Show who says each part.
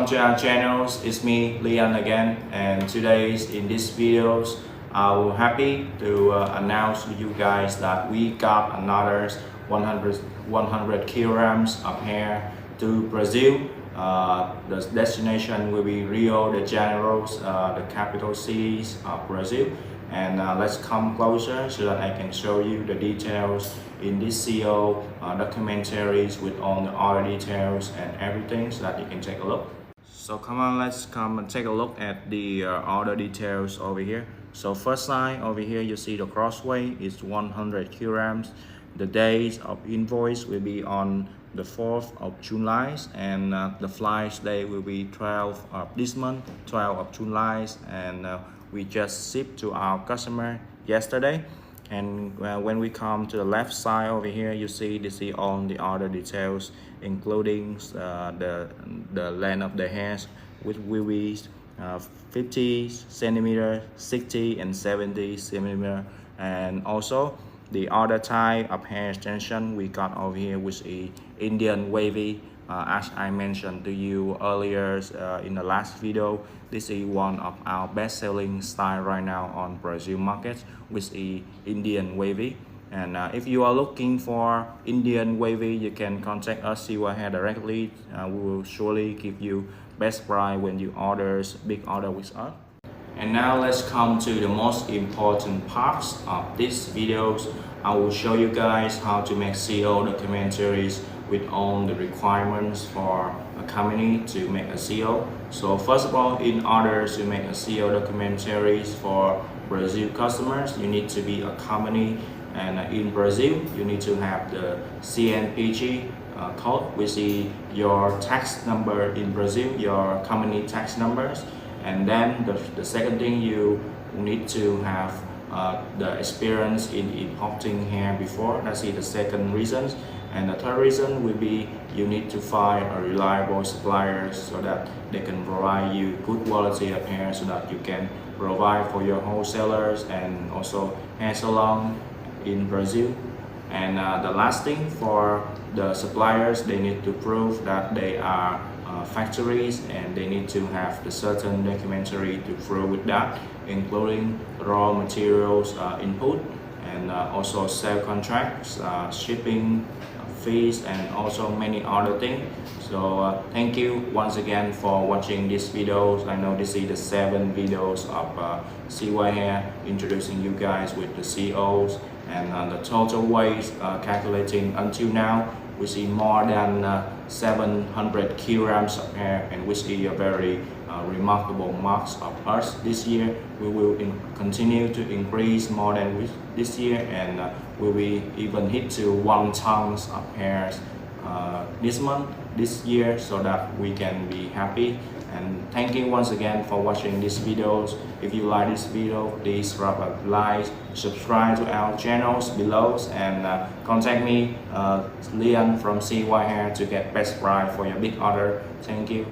Speaker 1: Welcome to our channels. It's me, Leon again, and today's in this videos, I'm happy to announce to you guys that we got another 100 kilograms of hair to Brazil. The destination will be Rio de Janeiro, the capital cities of Brazil. And let's come closer so that I can show you the details in this CO documentaries with all the other details and everything so that you can take a look. So come on, let's come and take a look at the other details over here. So first line over here, you see the cross weight is 100 kilograms. The days of invoice will be on the 4th of July, and the flight day will be 12th of this month, 12th of July, and we just shipped to our customer yesterday. And when we come to the left side over here, you see all the other details, including the length of the hairs, which will be 50 centimeter, 60 and 70 centimeter, and also the other type of hair extension we got over here, which is Indian wavy. As I mentioned to you earlier in the last video, this is one of our best-selling style right now on Brazil market, which is Indian wavy. And if you are looking for Indian wavy, you can contact us CYhair directly. We will surely give you best price when you big order with us. And now let's come to the most important parts of this videos. I will show you guys how to make CO documentaries with all the requirements for a company to make a CO. So first of all, in order to make a CO documentaries for Brazil customers, you need to be a company, and in Brazil you need to have the CNPJ code, which is your tax number in Brazil, your company tax numbers. And then the second thing, you need to have the experience in importing hair before. That's the second reason. And the third reason will be you need to find a reliable supplier so that they can provide you good quality of hair, so that you can provide for your wholesalers and also hair salon in Brazil. And the last thing, for the suppliers, they need to prove that they are factories, and they need to have the certain documentary to prove with that, including raw materials input, and also sale contracts, shipping fees, and also many other things. So thank you once again for watching this videos. I know this is the 7 videos of CYhair introducing you guys with the COs, and the total weight calculating until now, we see more than 700 kilograms of hair, and which is a very remarkable marks of us this year. We will continue to increase more than this year, and we will even hit to 1 ton of hairs this year, so that we can be happy. And thank you once again for watching these videos. If you like this video, please drop a like, subscribe to our channels below, and contact me, Leon from CYhair, to get best price for your big order. Thank you.